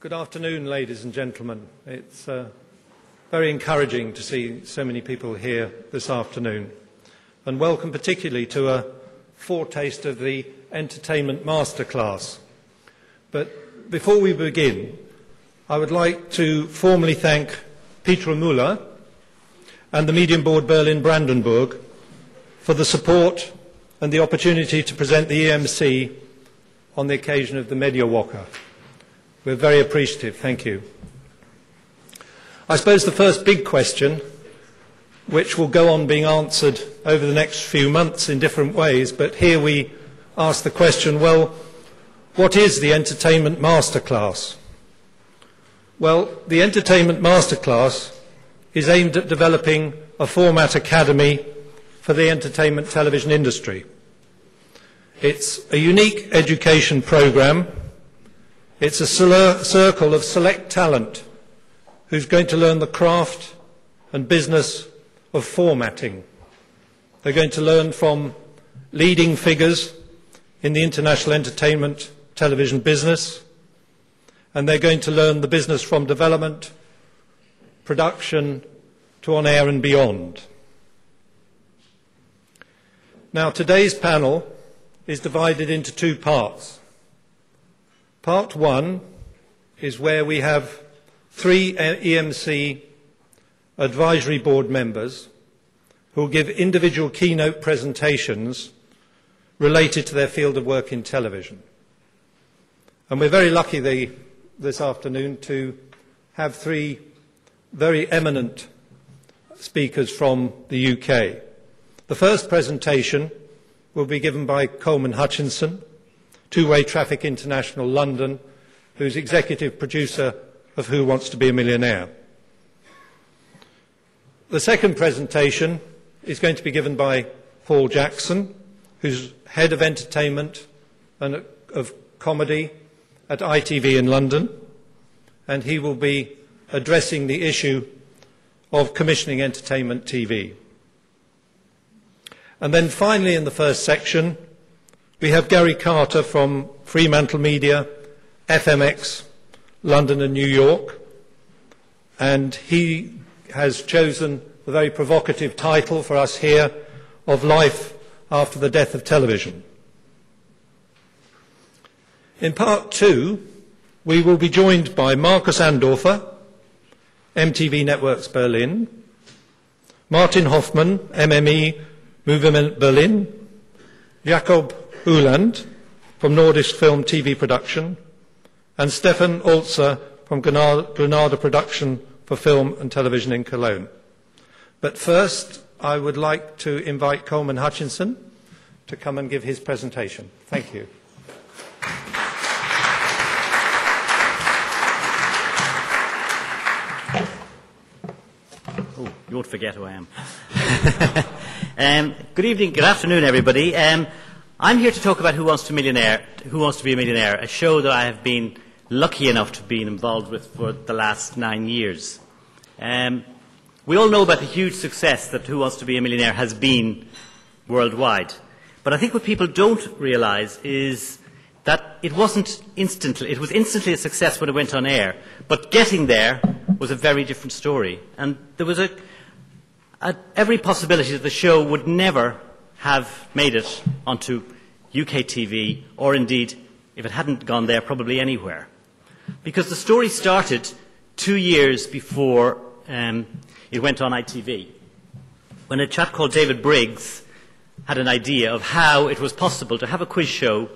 Good afternoon, ladies and gentlemen. It's very encouraging to see so many people here this afternoon, and welcome particularly to a foretaste of the entertainment masterclass. But before we begin, I would like to formally thank Peter Müller and the Medium Board Berlin Brandenburg for the support and the opportunity to present the EMC on the occasion of the Mediawoche. We're very appreciative. Thank you. I suppose the first big question, which will go on being answered over the next few months in different ways, but here we ask the question, well, what is the Entertainment Masterclass? Well, the Entertainment Masterclass is aimed at developing a format academy for the entertainment television industry. It's a unique education programme. It's a circle of select talent who's going to learn the craft and business of formatting. They're going to learn from leading figures in the international entertainment television business, and they're going to learn the business from development, production, to on air and beyond. Now, today's panel is divided into two parts. Part one is where we have three EMC advisory board members who will give individual keynote presentations related to their field of work in television. And we're very lucky this afternoon to have three very eminent speakers from the UK. The first presentation will be given by Colman Hutchinson, Two-Way Traffic International London, who's executive producer of Who Wants to Be a Millionaire. The second presentation is going to be given by Paul Jackson, who's head of entertainment and of comedy at ITV in London, and he will be addressing the issue of commissioning entertainment TV. And then finally, in the first section, we have Gary Carter from FremantleMedia, FMX, London and New York, and he has chosen the very provocative title for us here of Life After the Death of Television. In part two, we will be joined by Markus Andorfer, MTV Networks Berlin, Martin Hoffmann, MME Movement Berlin, Jakob Houlind from Nordisk Film TV Production, and Stefan Olzer from Granada Production for Film and Television in Cologne. But first, I would like to invite Colman Hutchinson to come and give his presentation. Thank you. Oh, you won't forget who I am. Good evening, good afternoon, everybody. I'm here to talk about Who Wants to Be a Millionaire, a show that I have been lucky enough to be involved with for the last 9 years. We all know about the huge success that Who Wants to Be a Millionaire has been worldwide. But I think what people don't realise is that it wasn't instantly. It was instantly a success when it went on air. But getting there was a very different story. And there was every possibility that the show would never have made it onto UK TV, or indeed, if it hadn't gone there, probably anywhere. Because the story started 2 years before it went on ITV, when a chap called David Briggs had an idea of how it was possible to have a quiz show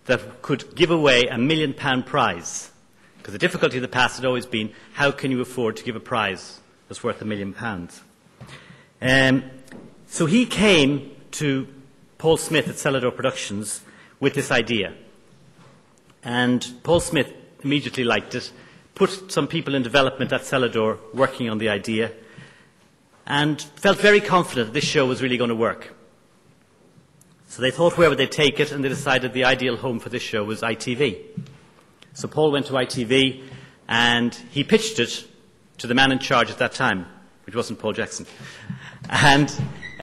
that could give away £1 million prize. Because the difficulty of the past had always been, how can you afford to give a prize that's worth £1 million? So he came to Paul Smith at Celador Productions with this idea. And Paul Smith immediately liked it, put some people in development at Celador working on the idea, and felt very confident that this show was really going to work. So they thought where would they take it, and they decided the ideal home for this show was ITV. So Paul went to ITV, and he pitched it to the man in charge at that time, which wasn't Paul Jackson. And